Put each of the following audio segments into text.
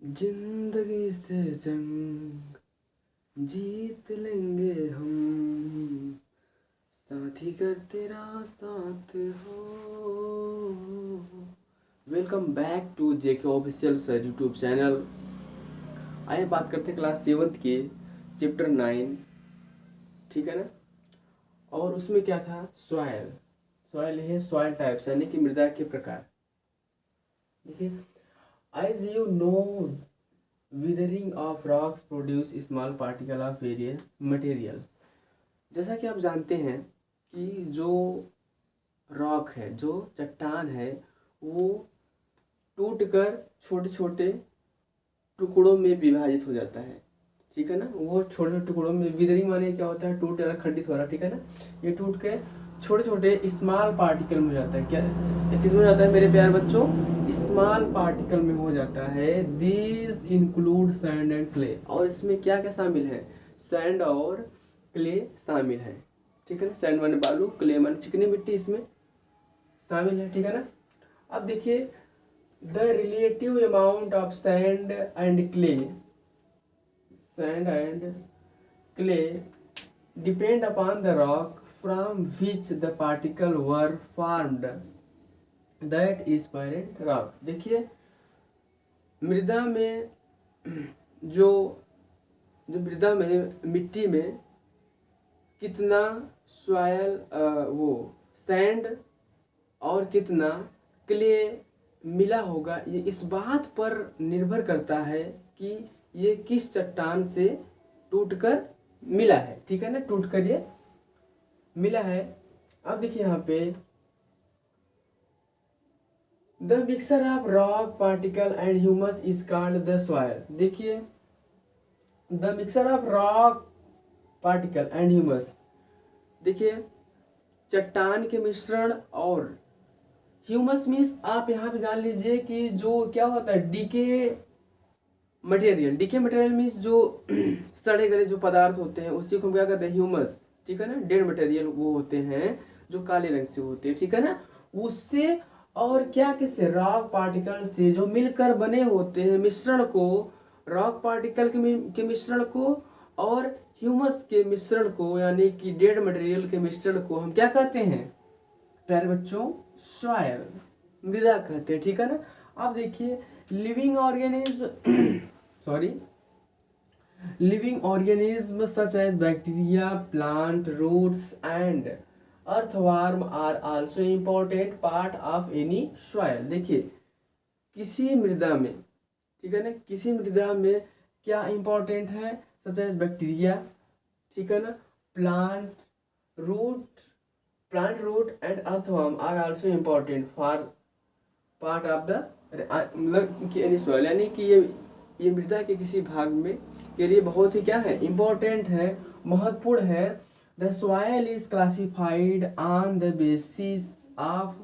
जिंदगी से जंग जीत लेंगे हम, साथी कर तेरा साथ हो। Welcome back to JK official sir YouTube channel. आइए बात करते हैं क्लास 7 के चैप्टर 9, ठीक है ना। और उसमें क्या था, सॉयल। सॉयल है सॉयल टाइप्स यानी कि मृदा के प्रकार। देखिए, as you know withering of rocks produce small particle of various material। जैसा कि आप जानते हैं कि जो रॉक है, जो चट्टान है, वो टूटकर छोटे छोटे टुकड़ों में विभाजित हो जाता है, ठीक है ना। वो छोटे छोटे टुकड़ों में, विदरिंग माने क्या होता है, टूट या खंडित हो रहा, ठीक है ना। ये टूट के छोटे छोटे स्मॉल पार्टिकल में हो जाता है। क्या किसमें हो जाता है मेरे प्यारे बच्चों? स्मॉल पार्टिकल में हो जाता है। This include sand and clay. और इसमें क्या क्या शामिल है? सैंड और क्ले शामिल है, ठीक है ना। सैंड माने बालू, क्ले माने चिकनी मिट्टी इसमें शामिल है, ठीक है ना। अब देखिए, the relative amount of sand and clay depend upon the rock from which the particle were formed, that is parent rock। देखिए, मृदा में जो जो मृदा में, मिट्टी में कितना सॉयल, वो सैंड और कितना क्ले मिला होगा, ये इस बात पर निर्भर करता है कि ये किस चट्टान से टूटकर मिला है, ठीक है ना। टूटकर ये मिला है। अब देखिए यहाँ पे, the mixture of rock particle and humus is called the soil. देखिए, the mixture of rock particle and humus, देखिए चट्टान के मिश्रण और ह्यूमस मीन्स, आप यहाँ पे जान लीजिए कि जो क्या होता है, डीके मटेरियल मीन्स जो सड़े गले जो पदार्थ होते हैं उसी को हम क्या कहते हैं, ह्यूमस, ठीक है ना। डेड मटेरियल वो होते हैं जो काले रंग से होते हैं, ठीक है ना। उससे और क्या किससे, रॉक पार्टिकल से जो मिलकर बने होते हैं मिश्रण को, रॉक पार्टिकल के मिश्रण को और ह्यूमस के मिश्रण को, यानी कि डेड मटेरियल के मिश्रण को हम क्या कहते हैं प्यारे बच्चों? सॉयल, मृदा कहते हैं, ठीक है ना। अब देखिए, living organism sorry living organism such as bacteria, plant, roots and earthworm are also important part of any soil. देखिए, किसी मृदा में, ठीक है ना, किसी मृदा में क्या इंपॉर्टेंट है? सच एज बैक्टीरिया, ठीक है ना, plant root and earthworm are also important for part of the, मतलब कि एनी सॉइल, यानी कि ये मृदा के किसी भाग में के लिए बहुत ही क्या है, इम्पोर्टेंट है, महत्वपूर्ण है। The soil is classified on the basis of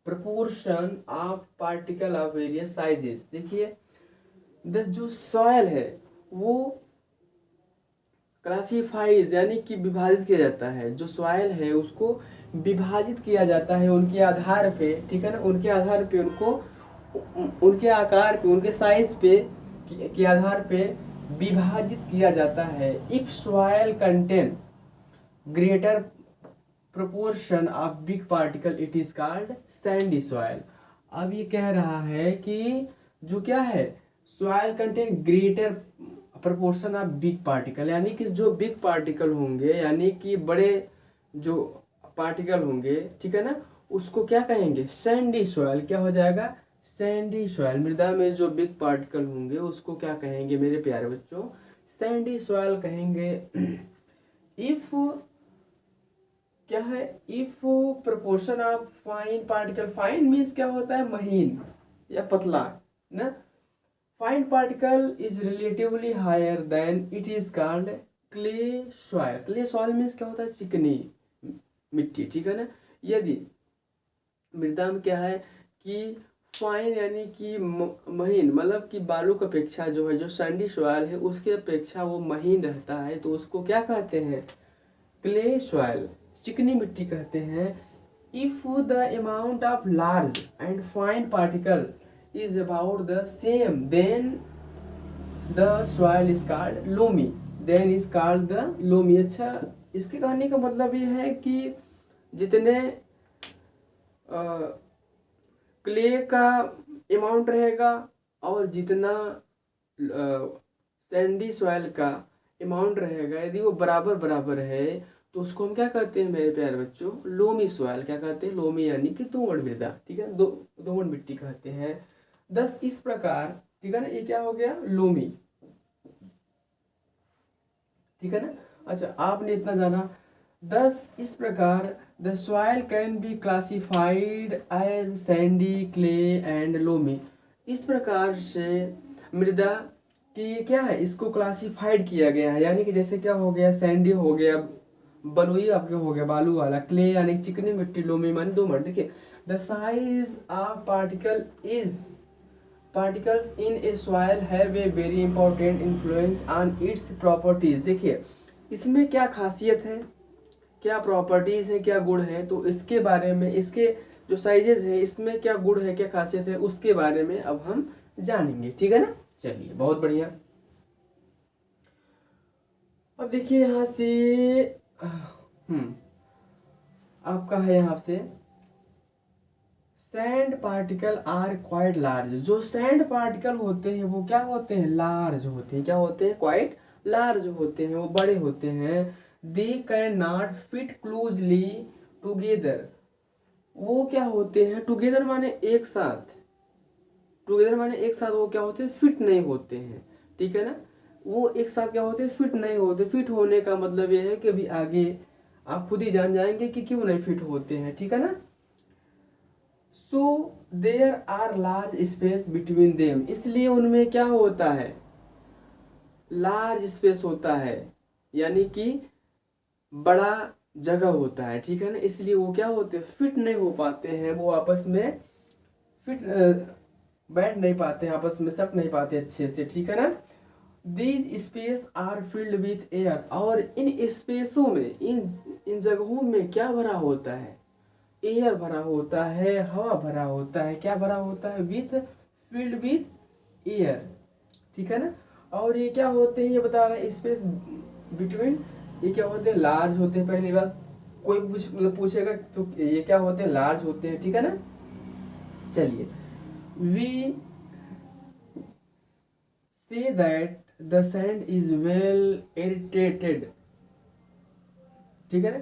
proportion of particle of various sizes. देखिए, जो सॉइल है वो क्लासिफाइज यानी कि विभाजित किया जाता है। जो सॉइल है उसको विभाजित किया जाता है उनके आधार पे, ठीक है ना। उनके आधार पे उनको, उनके आकार पे, उनके साइज पे के आधार पे विभाजित किया जाता है। If soil contain greater proportion of big particle it is called Sandy soil. अब ये कह रहा है कि जो क्या है, soil contain greater proportion of big particle, यानी कि जो बिग पार्टिकल होंगे, यानी कि बड़े जो पार्टिकल होंगे, ठीक है ना, उसको क्या कहेंगे, सैंडी सॉइल। क्या हो जाएगा, सैंडी सॉइल। मृदा में जो बिग पार्टिकल होंगे उसको क्या कहेंगे मेरे प्यारे बच्चों, सैंडी सॉइल कहेंगे। इफ क्या है, if proportion of fine particle, fine means क्या होता है, महीन या पतला ना, fine particle is relatively higher then it is called clay soil. Clay soil means क्या होता है, चिकनी मिट्टी, ठीक है ना। यदि मृदा में क्या है कि फाइन यानी कि महीन, मतलब कि बालू की अपेक्षा जो है, जो सैंडी सॉइल है उसके अपेक्षा वो महीन रहता है, तो उसको क्या कहते हैं, क्ले सॉइल, चिकनी मिट्टी कहते हैं। If the amount of large and fine particle is about the same, then the soil is called loamy, then is called the loamy. अच्छा, इसके कहने का मतलब ये है कि जितने क्ले का अमाउंट रहेगा और जितना सैंडी सॉइल का अमाउंट रहेगा, यदि वो बराबर बराबर है तो उसको हम क्या कहते हैं मेरे प्यारे बच्चों? Loamy soil. क्या कहते हैं? लोमी, यानी कि दोमट मृदा, ठीक है, दोमट मिट्टी कहते हैं। दस इस प्रकार, ठीक है ना, ये क्या हो गया? लोमी, ठीक है ना। अच्छा, आपने इतना जाना। 10 इस प्रकार the soil can be classified as sandy, clay and loamy. इस प्रकार से मृदा की क्या है, इसको क्लासिफाइड किया गया है, यानी कि जैसे क्या हो गया? सैंडी हो गया, बलुई आपके हो गया बालू वाला, क्ले यानी चिकनी मिट्टी, लोमी मानी दोमट। देखिए, the size of particles in A soil have a very important influence on its properties. देखिए, इसमें क्या खासियत है, क्या प्रॉपर्टीज है, क्या गुण है, तो इसके बारे में, इसके जो साइजेस है, इसमें क्या गुण है, क्या खासियत है, उसके बारे में अब हम जानेंगे, ठीक है ना। चलिए, बहुत बढ़िया। अब देखिए यहाँ से आपका है यहाँ से sand particle are quite large. जो सैंड पार्टिकल होते हैं वो क्या होते हैं? लार्ज होते हैं। क्या होते हैं? क्वाइट लार्ज होते हैं, वो बड़े होते हैं। They can not fit closely together. वो क्या होते हैं? टुगेदर माने एक साथ, टुगेदर माने एक साथ, वो क्या होते हैं? फिट नहीं होते हैं, ठीक है ना। वो एक साथ क्या होते हैं? फिट नहीं होते। फिट होने का मतलब ये है कि अभी आगे आप खुद ही जान जाएंगे कि क्यों नहीं फिट होते हैं, ठीक है ना। So there are large space between them, इसलिए उनमें क्या होता है? लार्ज स्पेस होता है, यानी कि बड़ा जगह होता है, ठीक है ना। इसलिए वो क्या होते हैं? फिट नहीं हो पाते हैं, वो आपस में फिट बैठ नहीं पाते हैं, आपस में सट नहीं पाते अच्छे से, ठीक है ना। These space are filled with air, और इन स्पेसों में, इन जगहों में क्या भरा होता है? एयर भरा होता है, हवा भरा होता है। क्या भरा होता है? विथ, फिल्ड विथ एयर, ठीक है ना। और ये क्या होते हैं? ये बता रहे हैं स्पेस बिटवीन, ये क्या होते हैं? लार्ज होते हैं। पहली बात, कोई मतलब पूछेगा तो ये क्या होते हैं? लार्ज होते हैं, ठीक है ना। चलिए, we say that the sand is well irritated, ठीक है ना,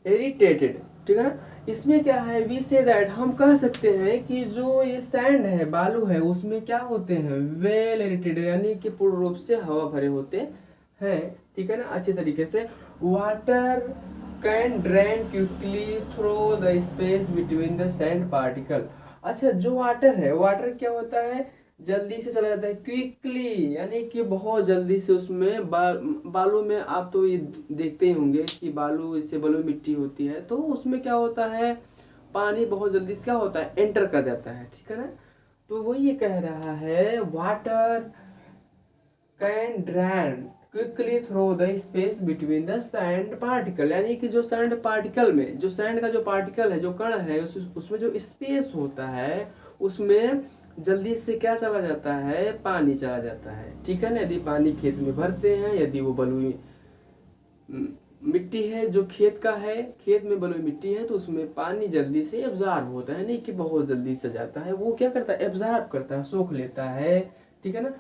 इरिटेटेड, ठीक है ना। इसमें क्या है? वी से दैट, हम कह सकते हैं कि जो ये सैंड है, बालू है, उसमें क्या होते हैं? वेल इरिटेटेड, यानी कि पूर्ण रूप से हवा भरे होते हैं, ठीक है ना, अच्छे तरीके से। Water can drain quickly through the space between the sand particle. अच्छा, जो वाटर है, वाटर क्या होता है? जल्दी से चला जाता है, क्विकली, यानी कि बहुत जल्दी से उसमें बालू में, आप तो ये देखते ही होंगे कि बालू, इससे बलुई मिट्टी होती है, तो उसमें क्या होता है? पानी बहुत जल्दी से क्या होता है? एंटर कर जाता है, ठीक है ना। तो वो ये कह रहा है, water can drain quickly through the space between the sand particle, यानी कि जो सैंड पार्टिकल में, जो सैंड का जो पार्टिकल है, जो कण है, उसमें जो स्पेस होता है, उसमें जल्दी से क्या चला जाता है? पानी चला जाता है, ठीक है ना। यदि पानी खेत में भरते हैं, यदि वो बलुई मिट्टी है, जो खेत का है, खेत में बलुई मिट्टी है, तो उसमें पानी जल्दी से एब्जॉर्ब होता है, नहीं कि बहुत जल्दी से जाता है, वो क्या करता है? एब्जॉर्ब करता है, सोख लेता है, ठीक है ना।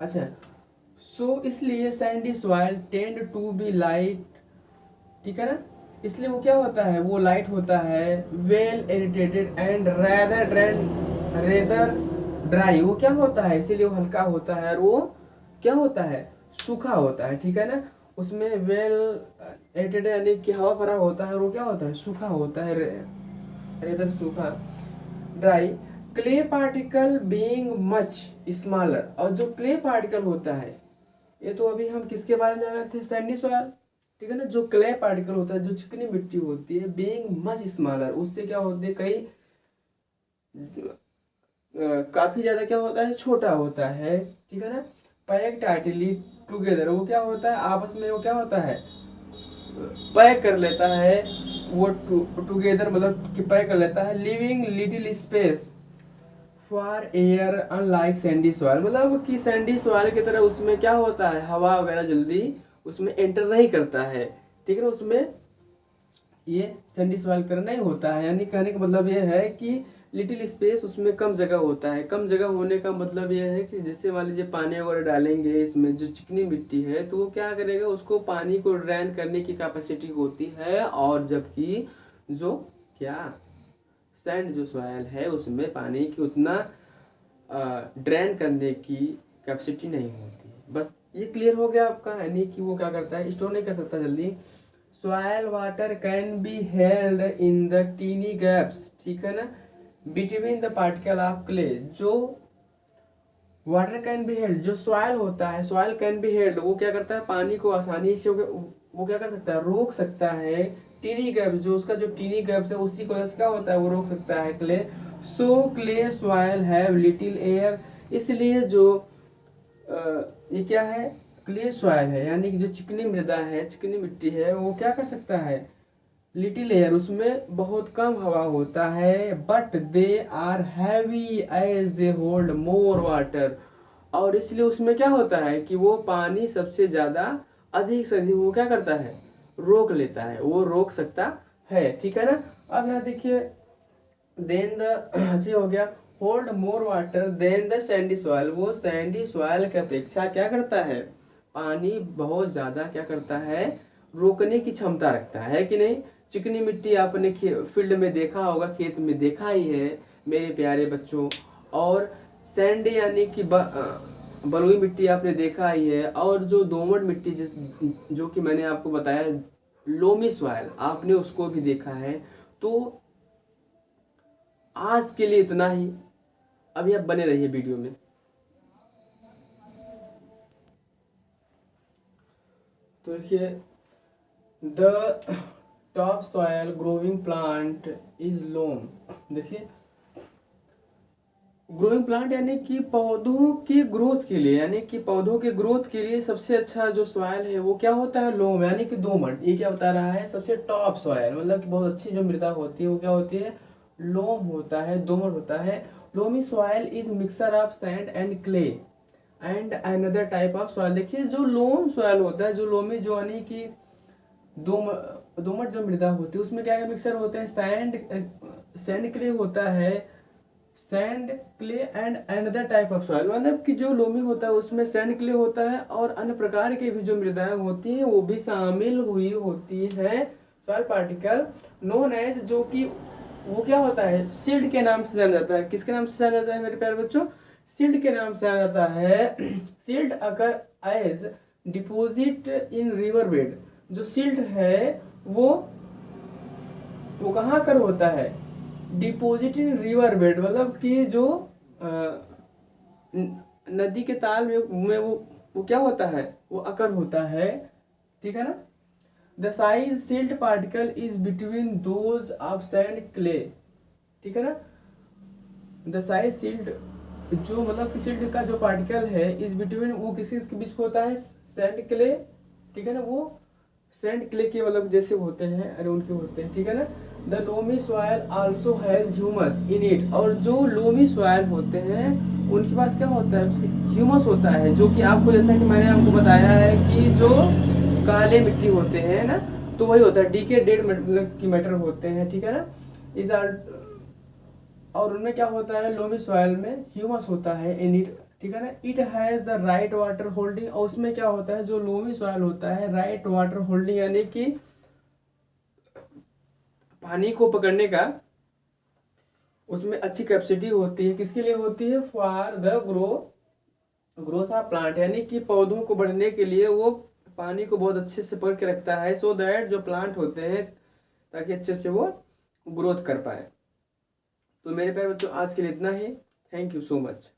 अच्छा, इसलिए sandy soil tend to be light, ठीक है ना। इसलिए वो क्या होता है? वो लाइट होता है, well irritated and rather dry. वो क्या होता है? इसीलिए वो हल्का होता है, और वो क्या होता है? सूखा होता है, ठीक है ना। उसमें वेल इरिटेटेड यानी कि हवा भरा होता है, और वो क्या होता है? सूखा होता है, रेदर सूखा, dry. Clay particle being much smaller, और जो क्ले पार्टिकल होता है, ये तो अभी हम किसके बारे में जान रहे थे? सैंडी सॉइल, ठीक है ना। जो क्ले पार्टिकल होता है, जो चिकनी मिट्टी होती है, बीइंग मच स्मॉलर, उससे क्या होते हैं? कई काफी ज्यादा क्या होता है? छोटा होता है, ठीक है ना। पैक टाइटली टुगेदर, वो क्या होता है? आपस में वो क्या होता है? पैक कर लेता है, वो टुगेदर मतलब कि पैक कर लेता है, living little space for air unlike Sandy soil, मतलब कि सैंडी सॉइल की तरह उसमें क्या होता है, हवा वगैरह जल्दी उसमें एंटर नहीं करता है, ठीक है ना। उसमें ये सैंडी सॉइल की तरह नहीं होता है, यानी कहने का मतलब ये है कि लिटिल स्पेस, उसमें कम जगह होता है। कम जगह होने का मतलब ये है कि जैसे मान लीजिए पानी वगैरह डालेंगे इसमें, जो चिकनी मिट्टी है तो वो क्या करेगा, उसको पानी को ड्रेन करने की कैपेसिटी होती है, और जबकि जो क्या सैंड जो सॉइल है उसमें पानी की उतना ड्रेन करने की कैपेसिटी नहीं होती है। बस ये क्लियर हो गया आपका, यानी कि वो क्या करता है, स्टोर नहीं कर सकता जल्दी। Soil water can be held in the tiny gaps, ठीक है ना, between the particle of clay. जो वाटर कैन बी हेल्ड, जो सॉइल होता है, सॉइल कैन बी हेल्ड, वो क्या करता है, पानी को आसानी से वो क्या कर सकता है, रोक सकता है। टीनी गैप्स, जो उसका जो टीनी गैप्स है उसी की वजह से क्या होता है, वो रोक सकता है clay. So clay soil have little air, इसलिए जो ये क्या है, क्ले सॉइल है, यानी कि जो चिकनी मृदा है, चिकनी मिट्टी है, वो क्या कर सकता है, लिटिल एयर, उसमें बहुत कम हवा होता है। But they are heavy as they hold more water, और इसलिए उसमें क्या होता है कि वो पानी सबसे ज्यादा अधिक से अधिक वो क्या करता है, रोक लेता है, वो रोक सकता है, ठीक है ना। अब यहाँ देखिए, देन द अच्छी हो गया, hold more water than the sandy soil, वो सैंडी सॉइल की अपेक्षा क्या करता है, पानी बहुत ज्यादा क्या करता है, रोकने की क्षमता रखता है कि नहीं। चिकनी मिट्टी आपने फील्ड में देखा होगा, खेत में देखा ही है मेरे प्यारे बच्चों, और सैंड यानी कि बलुई मिट्टी आपने देखा ही है, और जो दोमट मिट्टी जो कि मैंने आपको बताया लोमी सॉइल, आपने उसको भी देखा है। तो आज के लिए इतना ही, अभी आप बने रहिए वीडियो में। तो देखिए, the top soil growing plant is loam, देखिए ग्रोइंग प्लांट यानी कि पौधों की ग्रोथ के लिए, यानी कि पौधों के ग्रोथ के लिए सबसे अच्छा जो सॉयल है वो क्या होता है, लोम, यानी कि दोमट। ये क्या बता रहा है, सबसे टॉप सॉयल, मतलब कि बहुत अच्छी जो मृदा होती है वो क्या होती है, लोम होता है, दोमट होता है। Loamy soil is mixer of sand and clay and another type of soil. देखिए जो लोम सॉयल होता है, जो लोमी जो यानी कि दोमट जो मृदा होती है उसमें क्या क्या मिक्सर होते हैं, सैंड क्ले होता है, sand clay and another type of soil, मतलब कि जो लोमी होता है उसमें सैंड क्ले होता है, और अन्य प्रकार की भी जो मृदाएं होती हैं वो भी शामिल हुई होती है सॉइल पार्टिकल नोन एज, जो कि वो क्या होता है, सिल्ट के नाम से जाना जाता है। किसके नाम से जाना जाता है मेरे प्यारे बच्चों, सिल्ट के नाम से जाना जाता है। Silt occur as deposit in river bed, जो सिल्ट है वो कहाँ कर होता है, डिपोजिट इन रिवर बेड, मतलब कि जो नदी के ताल में वो क्या होता है, वो अकर होता है, ठीक है ना। The size silt particle is between those of sand clay, ठीक है ना। द साइज सिल्ट, जो मतलब कि सिल्ट का जो पार्टिकल है इज बिटवीन, वो किसके बीच होता है, सैंड क्ले, ठीक है ना। वो सैंड क्ले के मतलब जैसे होते हैं, अरे उनके होते हैं, ठीक है ना। The loamy soil also has humus in it, और जो लोमी सॉयल होते हैं उनके पास क्या होता है, ह्यूमस होता है, जो कि आपको जैसा कि मैंने आपको बताया है कि जो काले मिट्टी होते हैं ना, तो वही होता है, डीके डेड मतलब की मैटर होते हैं, ठीक है ना। इज आर, और उनमें क्या होता है, लोमी सॉयल में ह्यूमस होता है इन इट, ठीक है ना। It has the right water holding, और उसमें क्या होता है, जो लोमी सॉयल होता है राइट वाटर होल्डिंग, यानी कि पानी को पकड़ने का उसमें अच्छी कैपेसिटी होती है। किसके लिए होती है, for the growth of plant, यानी कि पौधों को बढ़ने के लिए वो पानी को बहुत अच्छे से पकड़ के रखता है, सो दैट जो प्लांट होते हैं ताकि अच्छे से वो ग्रोथ कर पाए। तो मेरे प्यारे बच्चों आज के लिए इतना ही, थैंक यू सो मच।